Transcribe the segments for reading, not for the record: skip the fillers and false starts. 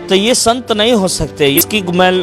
तो ये संत नहीं हो सकते। इसकी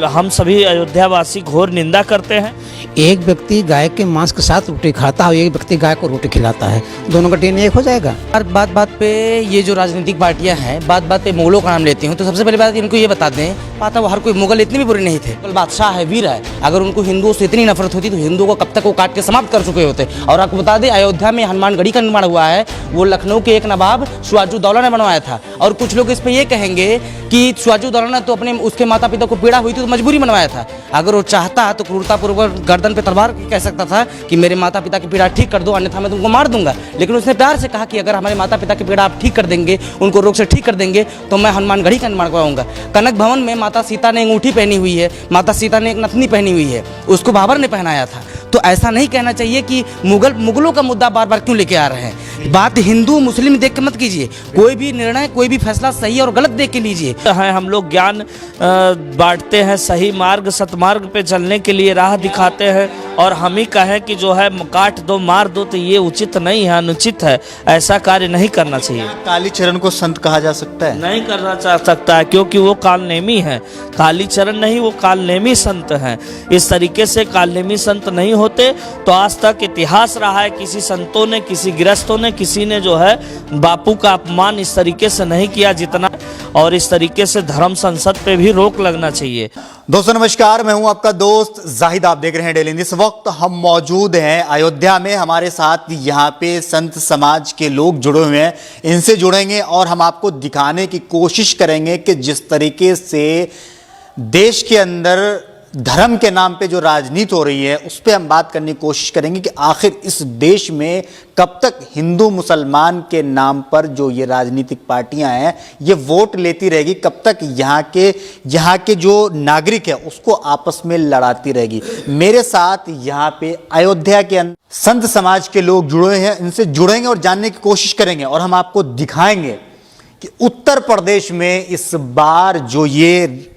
हम सभी अयोध्यावासी घोर निंदा करते हैं। एक व्यक्ति गाय के मांस के साथ रोटी खाता है और एक व्यक्ति गाय को रोटी खिलाता है, दोनों का डीएनए एक हो जाएगा। हर बात पे ये जो राजनीतिक पार्टियां हैं बात पे मुगलों का नाम लेती हूँ, तो सबसे पहले बात इनको ये बता दें, पाता वो हर कोई मुगल इतने भी बुरे नहीं थे। मुगल बादशाह है, वीर है। अगर उनको हिंदुओं से इतनी नफरत होती तो हिंदुओं को कब तक वो काट के समाप्त कर चुके होते। और आपको बता दें, अयोध्या में हनुमानगढ़ी का निर्माण हुआ है, वो लखनऊ के एक नवाब सिराजुद्दौला ने बनवाया था। और कुछ लोग इस पर यह कहेंगे कि सिराजुद्दौला ने तो अपने उसके माता पिता को पीड़ा हुई थी तो मजबूरी बनवाया था। अगर वो चाहता तो क्रूरतापूर्वक गर्दन पे तलवार कह सकता था कि मेरे माता पिता की पीड़ा ठीक कर दो, अन्यथा मैं तुमको मार दूंगा। लेकिन उसने प्यार से कहा कि अगर हमारे माता पिता की पीड़ा आप ठीक कर देंगे, उनको रोग से ठीक कर देंगे, तो मैं हनुमानगढ़ी का निर्माण करवाऊंगा। कनक भवन में माता सीता ने अंगूठी पहनी हुई है, माता सीता ने एक नथनी पहनी हुई है, उसको बाबर ने पहनाया था। तो ऐसा नहीं कहना चाहिए कि मुगलों का मुद्दा बार बार क्यों लेके आ रहे हैं। बात हिंदू मुस्लिम देख के मत कीजिए, कोई भी निर्णय कोई भी फैसला सही और गलत देख के लीजिए। हम लोग ज्ञान बांटते हैं, सही मार्ग सतमार्ग पे चलने के लिए राह दिखाते हैं, और हम ही कहें कि जो है काट दो मार दो, तो ये उचित नहीं है, अनुचित है। ऐसा कार्य नहीं करना चाहिए। कालीचरण को संत कहा जा सकता है? नहीं करना चाह सकता है, क्योंकि वो कालनेमी है। कालीचरण नहीं, वो कालनेमी संत हैं। इस तरीके से कालनेमी संत नहीं होते तो आज तक इतिहास रहा है, किसी संतों ने, किसी गृहस्थों ने, किसी ने जो है बापू का अपमान इस तरीके से नहीं किया जितना, और इस तरीके से धर्म संसद पे भी रोक लगना चाहिए। दोस्तों नमस्कार, मैं हूं आपका दोस्त जाहिद, आप देख रहे हैं डेली। इस वक्त हम मौजूद हैं अयोध्या में। हमारे साथ यहाँ पे संत समाज के लोग जुड़े हुए हैं, इनसे जुड़ेंगे और हम आपको दिखाने की कोशिश करेंगे कि जिस तरीके से देश के अंदर धर्म के नाम पे जो राजनीति हो रही है उस पर हम बात करने की कोशिश करेंगे कि आखिर इस देश में कब तक हिंदू मुसलमान के नाम पर जो ये राजनीतिक पार्टियां हैं ये वोट लेती रहेगी, कब तक यहाँ के जो नागरिक है उसको आपस में लड़ाती रहेगी। मेरे साथ यहाँ पे अयोध्या के अंदर संत समाज के लोग जुड़े हैं, इनसे जुड़ेंगे और जानने की कोशिश करेंगे और हम आपको दिखाएंगे कि उत्तर प्रदेश में इस बार जो ये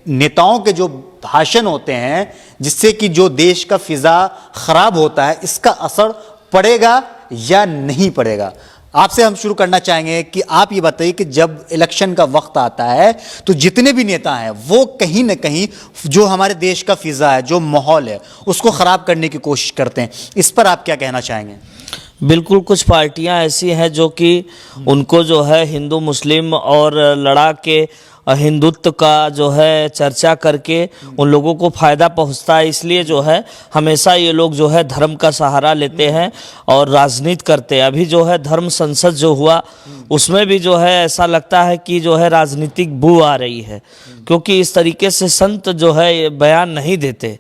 नेताओं के जो भाषण होते हैं जिससे कि जो देश का फिजा खराब होता है, इसका असर पड़ेगा या नहीं पड़ेगा। आपसे हम शुरू करना चाहेंगे कि आप ये बताइए कि जब इलेक्शन का वक्त आता है तो जितने भी नेता हैं वो कहीं ना कहीं जो हमारे देश का फिजा है, जो माहौल है, उसको खराब करने की कोशिश करते हैं। इस पर आप क्या कहना चाहेंगे? बिल्कुल, कुछ पार्टियां ऐसी हैं जो कि उनको जो है हिंदू मुस्लिम और लड़ा के हिंदुत्व का जो है चर्चा करके उन लोगों को फ़ायदा पहुंचता है, इसलिए जो है हमेशा ये लोग जो है धर्म का सहारा लेते हैं और राजनीति करते हैं। अभी जो है धर्म संसद जो हुआ उसमें भी जो है ऐसा लगता है कि जो है राजनीतिक बू आ रही है, क्योंकि इस तरीके से संत जो है ये बयान नहीं देते।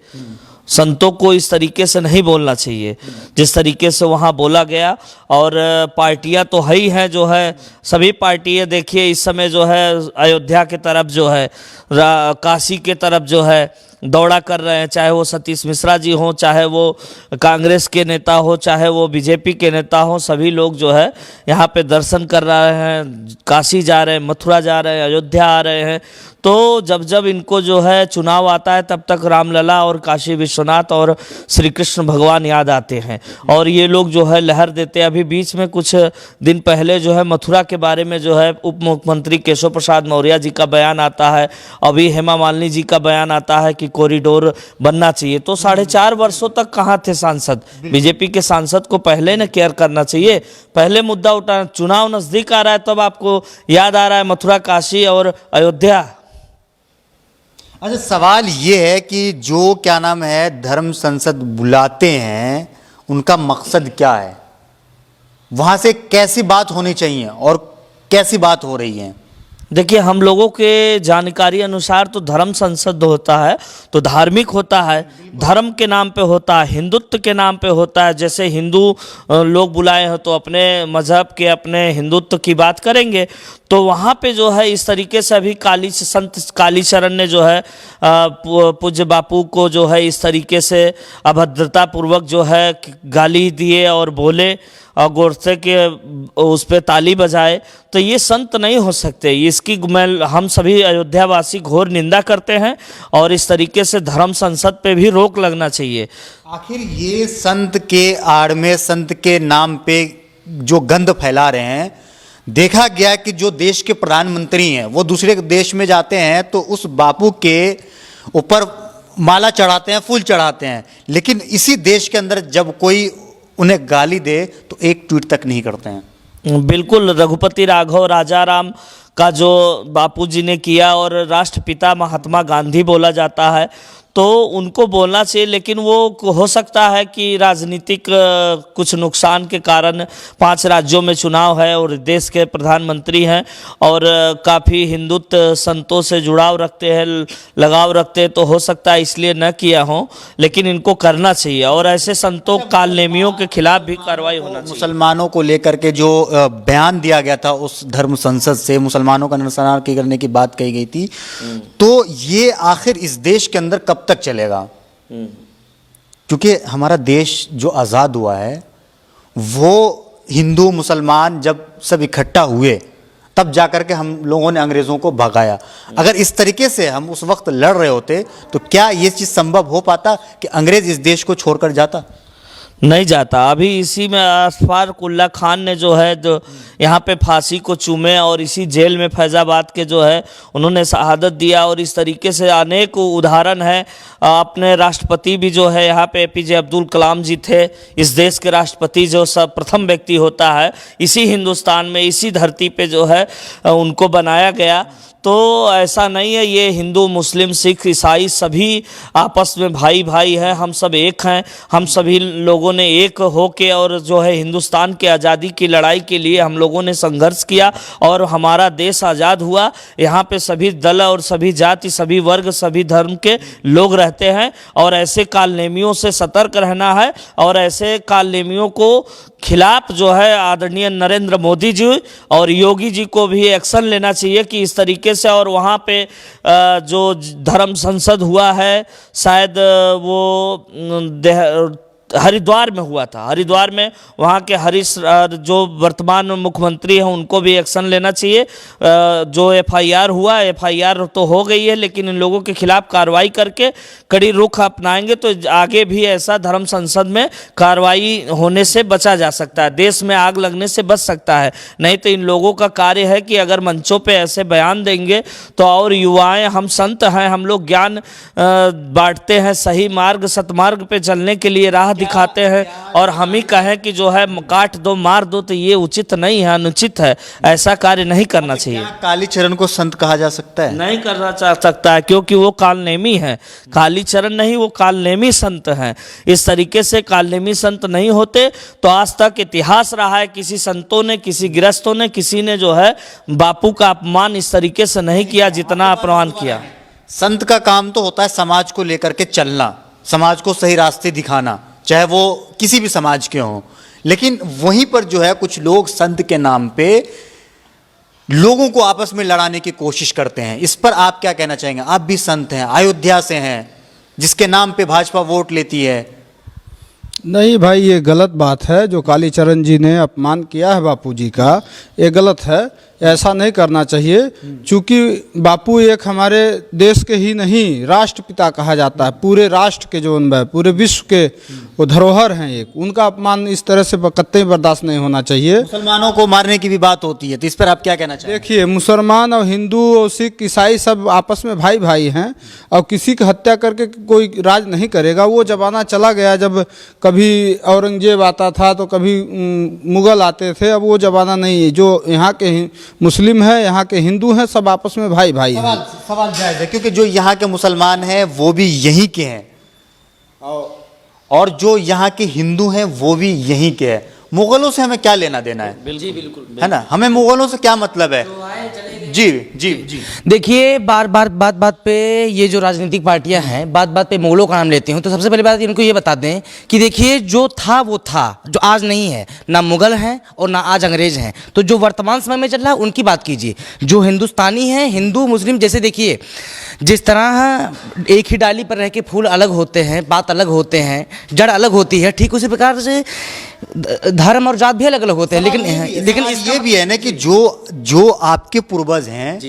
संतों को इस तरीके से नहीं बोलना चाहिए जिस तरीके से वहाँ बोला गया। और पार्टियां तो है ही हैं, जो है सभी पार्टियां देखिए इस समय जो है अयोध्या के तरफ जो है काशी के तरफ जो है दौड़ा कर रहे हैं, चाहे वो सतीश मिश्रा जी हों, चाहे वो कांग्रेस के नेता हो, चाहे वो बीजेपी के नेता हो, सभी लोग जो है यहाँ पे दर्शन कर रहे हैं, काशी जा रहे हैं, मथुरा जा रहे हैं, अयोध्या आ रहे हैं। तो जब जब इनको जो है चुनाव आता है तब तक रामलला और काशी विश्वनाथ और श्री कृष्ण भगवान याद आते हैं और ये लोग जो है लहर देते हैं। अभी बीच में कुछ दिन पहले जो है मथुरा के बारे में जो है उप मुख्यमंत्री केशव प्रसाद मौर्य जी का बयान आता है, अभी हेमा मालिनी जी का बयान आता है कि कॉरिडोर बनना चाहिए। तो 4.5 वर्षों तक कहाँ थे सांसद? बीजेपी के सांसद को पहले न केयर करना चाहिए, पहले मुद्दा उठाना। चुनाव नजदीक आ रहा है तब आपको याद आ रहा है मथुरा, काशी और अयोध्या। अच्छा, सवाल ये है कि जो क्या नाम है धर्म संसद बुलाते हैं उनका मकसद क्या है? वहां से कैसी बात होनी चाहिए और कैसी बात हो रही है? देखिए, हम लोगों के जानकारी अनुसार तो धर्म संसद होता है तो धार्मिक होता है, धर्म के नाम पे होता है, हिंदुत्व के नाम पे होता है। जैसे हिंदू लोग बुलाए हैं तो अपने मजहब के, अपने हिंदुत्व की बात करेंगे। तो वहाँ पे जो है इस तरीके से अभी संत कालीचरण ने जो है पूज्य बापू को जो है इस तरीके से अभद्रता पूर्वक जो है गाली दिए और बोले और गोरसे के उस पर ताली बजाए, तो ये संत नहीं हो सकते। इसकी हम सभी अयोध्यावासी घोर निंदा करते हैं और इस तरीके से धर्म संसद पे भी रोक लगना चाहिए। आखिर ये संत के आड़ में, संत के नाम पे जो गंद फैला रहे हैं, देखा गया कि जो देश के प्रधानमंत्री हैं वो दूसरे देश में जाते हैं तो उस बापू के ऊपर माला चढ़ाते हैं, फूल चढ़ाते हैं, लेकिन इसी देश के अंदर जब कोई उन्हें गाली दे तो एक ट्वीट तक नहीं करते हैं। बिल्कुल, रघुपति राघव राजाराम का जो बापूजी ने किया और राष्ट्रपिता महात्मा गांधी बोला जाता है, तो उनको बोलना चाहिए, लेकिन वो हो सकता है कि राजनीतिक कुछ नुकसान के कारण 5 राज्यों में चुनाव है और देश के प्रधानमंत्री हैं और काफ़ी हिंदुत्व संतों से जुड़ाव रखते हैं, लगाव रखते हैं, तो हो सकता है इसलिए न किया हो, लेकिन इनको करना चाहिए और ऐसे संतों कालनेमियों के खिलाफ भी कार्रवाई होना चाहिए। मुसलमानों को लेकर के जो बयान दिया गया था उस धर्म संसद से, मुसलमानों का नरसंहार करने की बात कही गई थी, तो ये आखिर इस देश के अंदर कब तक चलेगा? क्योंकि हमारा देश जो आज़ाद हुआ है वो हिंदू मुसलमान जब सब इकट्ठा हुए तब जाकर के हम लोगों ने अंग्रेज़ों को भगाया। अगर इस तरीके से हम उस वक्त लड़ रहे होते तो क्या ये चीज़ संभव हो पाता कि अंग्रेज़ इस देश को छोड़कर जाता? नहीं जाता। अभी इसी में अशफाक उल्ला खान ने जो है जो यहाँ पे फांसी को चूमे और इसी जेल में फैज़ाबाद के जो है उन्होंने शहादत दिया और इस तरीके से अनेक उदाहरण है। अपने राष्ट्रपति भी जो है यहाँ पे APJ अब्दुल कलाम जी थे, इस देश के राष्ट्रपति जो सब प्रथम व्यक्ति होता है इसी हिंदुस्तान में, इसी धरती पे जो है उनको बनाया गया। तो ऐसा नहीं है, ये हिंदू मुस्लिम सिख ईसाई सभी आपस में भाई भाई हैं, हम सब एक हैं। हम सभी लोगों ने एक होके और जो है हिंदुस्तान के आज़ादी की लड़ाई के लिए हम लोगों ने संघर्ष किया और हमारा देश आज़ाद हुआ। यहाँ पे सभी दल और सभी जाति, सभी वर्ग, सभी धर्म के लोग रहते हैं और ऐसे कालनेमियों से सतर्क रहना है और ऐसे कालनेमियों को खिलाफ जो है आदरणीय नरेंद्र मोदी जी और योगी जी को भी एक्शन लेना चाहिए कि इस तरीके से। और वहाँ पे जो धर्म संसद हुआ है, शायद वो हरिद्वार में हुआ था, हरिद्वार में वहाँ के हरीश जो वर्तमान मुख्यमंत्री हैं उनको भी एक्शन लेना चाहिए। जो FIR हुआ, FIR तो हो गई है, लेकिन इन लोगों के खिलाफ कार्रवाई करके कड़ी रुख अपनाएंगे तो आगे भी ऐसा धर्म संसद में कार्रवाई होने से बचा जा सकता है, देश में आग लगने से बच सकता है। नहीं तो इन लोगों का कार्य है कि अगर मंचों पे ऐसे बयान देंगे तो और युवाएं, हम संत हैं, हम लोग ज्ञान बांटते हैं, सही मार्ग सतमार्ग पे चलने के लिए राह दिखाते हैं और हम ही कहें कि जो है काट दो मार दो, तो ये उचित नहीं है, अनुचित है, ऐसा कार्य नहीं करना चाहिए। कालीचरण को संत कहा जा सकता है? नहीं करना चाह सकता है, क्योंकि वो कालनेमी है। कालीचरण नहीं, वो कालनेमी संत हैं। इस तरीके से कालनेमी संत नहीं होते तो आज तक इतिहास रहा है किसी संतों ने, किसी गृहस्थों ने, किसी ने जो है बापू का अपमान इस तरीके से नहीं किया जितना अपमान किया। संत का काम तो होता है समाज को लेकर के चलना, समाज को सही रास्ते दिखाना, चाहे वो किसी भी समाज के हों। लेकिन वहीं पर जो है कुछ लोग संत के नाम पे लोगों को आपस में लड़ाने की कोशिश करते हैं। इस पर आप क्या कहना चाहेंगे? आप भी संत हैं, अयोध्या से हैं, जिसके नाम पे भाजपा वोट लेती है। नहीं भाई, ये गलत बात है। जो कालीचरण जी ने अपमान किया है बापू जी का, ये गलत है, ऐसा नहीं करना चाहिए। चूँकि बापू एक हमारे देश के ही नहीं, राष्ट्रपिता कहा जाता है, पूरे राष्ट्र के जो उनमें पूरे विश्व के वो धरोहर हैं एक, उनका अपमान इस तरह से कतई बर्दाश्त नहीं होना चाहिए। मुसलमानों को मारने की भी बात होती है, तो इस पर आप क्या कहना चाहेंगे? देखिए, मुसलमान और हिंदू और सिख ईसाई सब आपस में भाई भाई हैं और किसी की हत्या करके कोई राज नहीं करेगा। वो ज़माना चला गया जब कभी औरंगजेब आता था तो कभी मुग़ल आते थे, अब वो ज़माना नहीं है। जो यहाँ के मुस्लिम है, यहाँ के हिंदू हैं, सब आपस में भाई भाई हैं। सवाल जायज़ है, क्योंकि जो यहाँ के मुसलमान हैं वो भी यहीं के हैं और जो यहाँ के हिंदू हैं वो भी यहीं के हैं। मुगलों से हमें क्या लेना देना है? बिल्कुल, है ना, हमें मुगलों से क्या मतलब है? जी जी जी। देखिए, बार बार बात पे ये जो राजनीतिक पार्टियां हैं बात पे मुगलों का नाम लेती हूँ, तो सबसे पहली बात इनको ये बता दें कि देखिए, जो था वो था, जो आज नहीं है, ना मुगल हैं और ना आज अंग्रेज हैं। तो जो वर्तमान समय में चल रहा है उनकी बात कीजिए। जो हिंदुस्तानी हैं, हिंदू मुस्लिम, जैसे देखिए जिस तरह एक ही डाली पर रह के फूल अलग होते हैं, बात अलग होते हैं, जड़ अलग होती है, ठीक उसी प्रकार से धर्म और जात भी अलग अलग होते हैं। लेकिन ये भी है ना कि जो आपके पूर्वज हैं,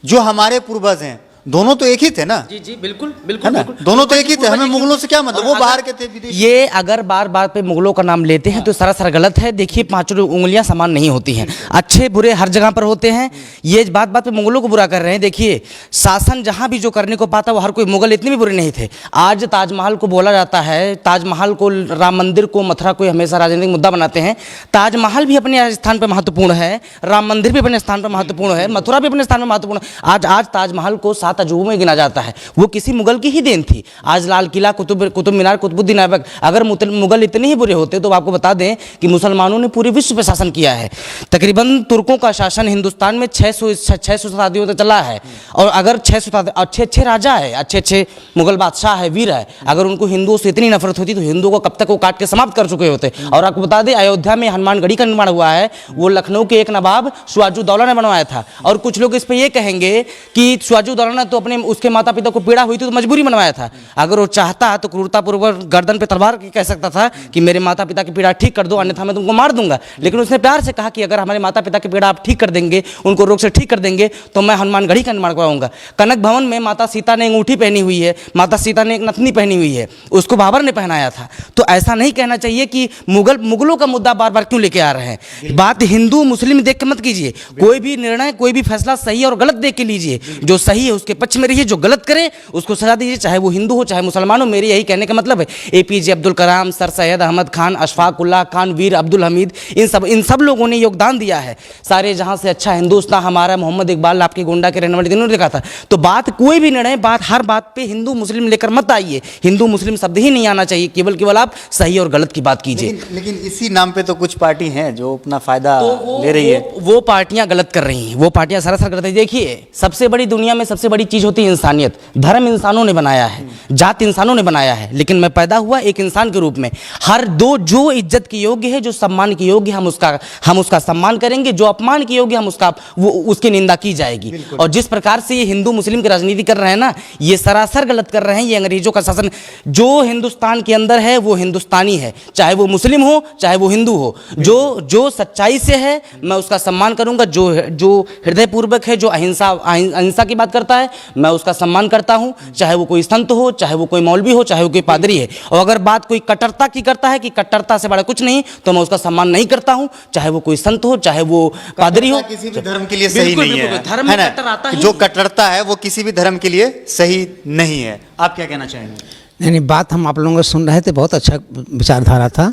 जो हमारे पूर्वज हैं, दोनों तो एक ही थे ना, जी जी बिल्कुल है बिल्कुल ना, बिल्कुल। दोनों तो एक ही थे, हमें मुगलों से क्या मतलब, वो बाहर के थे, विदेशी। ये अगर बार बार पे मुगलों का नाम लेते हैं तो सरासर गलत है। देखिए पांचों उंगलियां समान नहीं होती हैं, अच्छे बुरे हर जगह पर होते हैं। ये बात बात पे मुगलों को बुरा कर रहे हैं। देखिए शासन जहां भी जो करने को पाता वो हर कोई, मुगल इतने भी बुरे नहीं थे। आज ताजमहल को बोला जाता है, ताजमहल को, राम मंदिर को, मथुरा को हमेशा राजनीतिक मुद्दा बनाते हैं। ताजमहल भी अपने स्थान पर महत्वपूर्ण है, राम मंदिर भी अपने स्थान पर महत्वपूर्ण है, मथुरा भी अपने स्थान पर महत्वपूर्ण है। आज ताजमहल को 7 अजूबों में गिना जाता है, वो किसी मुगल की ही देन थी। आज लाल किला, कुतुब मीनार, कुतुबुद्दीन ऐबक, अगर मुगल इतने ही बुरे होते तो आपको बता दें कि मुसलमानों ने पूरे विश्व पर शासन किया है। तकरीबन तुर्कों का शासन हिंदुस्तान में 600 शताब्दियों तक चला है। और अगर 600 अच्छे राजा है, अच्छे मुगल बादशाह है, वीर है, अगर उनको हिंदुओं से इतनी नफरत होती तो हिंदुओं को कब तक वो काट के समाप्त कर चुके होते। और आपको बता दें अयोध्या में हनुमानगढ़ी का निर्माण हुआ है, वो लखनऊ के एक नवाब सिराजुद्दौला ने बनवाया था। और कुछ लोग इस पर यह कहेंगे कि सिराजुद्दौला ने तो अपने उसके माता पिता को पीड़ा हुई थी तो मजबूरी बनवाया था। अगर वो चाहता तो क्रूरतापूर्वक गर्दन पे तलवार कह सकता था कि मेरे माता पिता की पीड़ा ठीक कर दो, अन्यथा मैं तुमको मार दूंगा। लेकिन उसने प्यार से कहा कि अगर हमारे माता पिता की पीड़ा आप ठीक कर देंगे, उनको रोग से ठीक कर देंगे, तो मैं हनुमानगढ़ी का निर्माण करवाऊंगा। कनक भवन में माता सीता ने अंगूठी पहनी हुई है, माता सीता ने एक नथनी पहनी हुई है, उसको बाबर ने पहनाया था। तो ऐसा नहीं कहना चाहिए कि मुगलों का मुद्दा बार बार क्यों लेके आ रहे हैं। बात हिंदू मुस्लिम देख के मत कीजिए, कोई भी निर्णय, कोई भी फैसला सही और गलत देख के लीजिए। जो सही है उसके पक्ष में रहिए, जो गलत करे उसको सजा दीजिए, चाहे वो हिंदू हो चाहे मुसलमान हो। मेरे यही कहने का मतलब है। APJ अब्दुल कलाम, सर सैयद अहमद खान, अशफाक उल्लाह खान, वीर अब्दुल हमीद, इन सब लोगों ने योगदान दिया है। सारे जहां से अच्छा हिंदुस्तान हमारा, मोहम्मद इकबाल आपके गोंडा के रहने वाले दिनों ने लिखा था। तो बात कोई भी निर्णय, बात हर बात पे हिंदू मुस्लिम लेकर मत आइए। हिंदू मुस्लिम शब्द ही नहीं आना चाहिए, केवल आप सही और गलत की बात कीजिए। लेकिन इसी नाम पे तो कुछ पार्टी हैं जो अपना फायदा ले रही है। वो पार्टियां गलत कर रही हैं, वो पार्टियां सरासर गलत है। देखिए सबसे बड़ी, दुनिया में सबसे बड़ी चीज होती है इंसानियत। धर्म इंसानों ने बनाया है, जात इंसानों ने बनाया है, लेकिन मैं पैदा हुआ एक इंसान के रूप में। हर दो जो इज्जत के योग्य है, जो सम्मान के योग्य, हम उसका सम्मान करेंगे। जो अपमान के योग्य, हम उसकी निंदा की जाएगी। और जिस प्रकार से ये हिंदू मुस्लिम की राजनीति कर रहे हैं ना, ये सरासर गलत कर रहे हैं। ये अंग्रेजों का शासन जो हिंदुस्तान के अंदर है वो हिंदुस्तानी है, चाहे वो मुस्लिम हो चाहे वो हिंदू हो। जो सच्चाई से है मैं उसका सम्मान करूंगा, जो हृदयपूर्वक है, जो अहिंसा की बात करता है, मैं उसका सम्मान करता हूं, चाहे वो कोई संत हो, चाहे वो कोई मौलवी हो, चाहे वो कोई पादरी है। और अगर बात कोई कट्टरता की करता है कि कट्टरता से बड़ा कुछ नहीं, तो मैं उसका सम्मान नहीं करता हूं, चाहे वो कोई संत हो, चाहे वो पादरी हो। किसी भी धर्म के लिए सही नहीं है, धर्म में कट्टर आता है। जो कट्टरता है वो किसी भी धर्म के लिए सही नहीं है। आप क्या कहना चाहेंगे? नहीं, बात हम आप लोगों को सुन रहे थे, बहुत अच्छा विचारधारा था।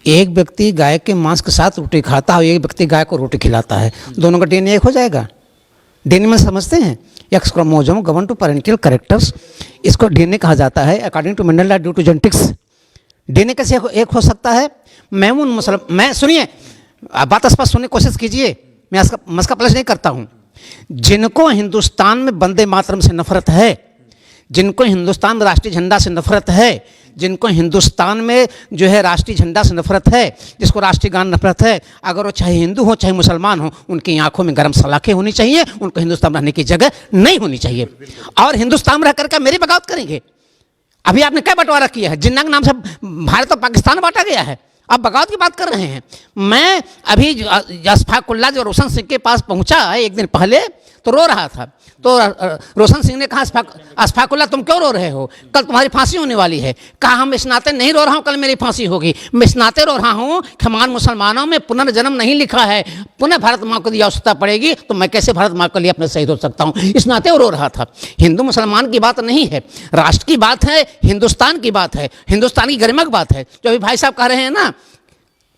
एक व्यक्ति गाय के मांस के साथ रोटी खाता है और एक व्यक्ति गाय को रोटी खिलाता है, दोनों का DNA एक हो जाएगा। DNA में समझते हैं, X chromosome govern to parental characters, इसको DNA कहा जाता है according to Mendel due to genetics. DNA कैसे एक हो सकता है? मैं सुनिए, बात स्पष्ट सुनने की कोशिश कीजिए, मैं इसका प्लस नहीं करता हूँ। जिनको हिंदुस्तान में वंदे मातरम से नफरत है, जिनको हिंदुस्तान में राष्ट्रीय झंडा से नफरत है, जिनको हिंदुस्तान में जो है राष्ट्रीय झंडा से नफरत है, जिसको राष्ट्रीय गान नफरत है, अगर वो चाहे हिंदू हो चाहे मुसलमान हो, उनकी आंखों में गर्म सलाखें होनी चाहिए, उनको हिंदुस्तान में रहने की जगह नहीं होनी चाहिए। और हिंदुस्तान में रह करके मेरी बगावत करेंगे। अभी आपने क्या बंटवारा किया है? जिन्ना के नाम से भारत और पाकिस्तान बांटा गया है, आप बगावत की बात कर रहे हैं। मैं अभी अशफाक उल्लाह जो रोशन सिंह के पास पहुंचा एक दिन पहले तो रो रहा था, तो रोशन सिंह ने कहा अशफाक उल्लाह तुम क्यों रो रहे हो, कल तुम्हारी फांसी होने वाली है। कहा हम इस नाते नहीं रो रहा हूँ कल मेरी फांसी होगी, मैं इस नाते रो रहा हूँ कि हमारे मुसलमानों में पुनर्जन्म नहीं लिखा है, पुनः भारत माँ को आवश्यकता पड़ेगी तो मैं कैसे भारत माँ के लिए अपने शहीद हो सकता हूँ, इस नाते वो रो रहा था। हिंदू मुसलमान की बात नहीं है, राष्ट्र की बात है, हिंदुस्तान की बात है, हिंदुस्तान की गरिमा की बात है। जो अभी भाई साहब कह रहे हैं ना,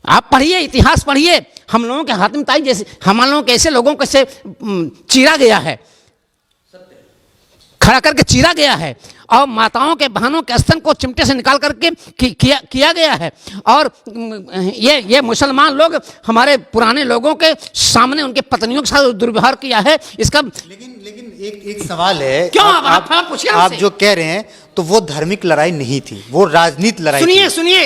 आप पढ़िए, इतिहास पढ़िए। हम लोगों के हातिम ताई जैसे हम लोगों के ऐसे लोगों को से चीरा गया है, खड़ा करके चीरा गया है, और माताओं के बहनों के स्तन को चिमटे से निकाल करके किया गया है। और ये मुसलमान लोग हमारे पुराने लोगों के सामने उनके पत्नियों के साथ दुर्व्यवहार किया है। इसका लेकिन एक सवाल है, क्यों आप जो कह रहे हैं तो वो धार्मिक लड़ाई नहीं थी, वो राजनीतिक लड़ाई थी। सुनिए,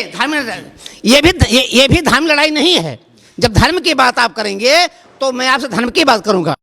ये भी धर्म लड़ाई नहीं है। जब धर्म की बात आप करेंगे तो मैं आपसे धर्म की बात करूंगा।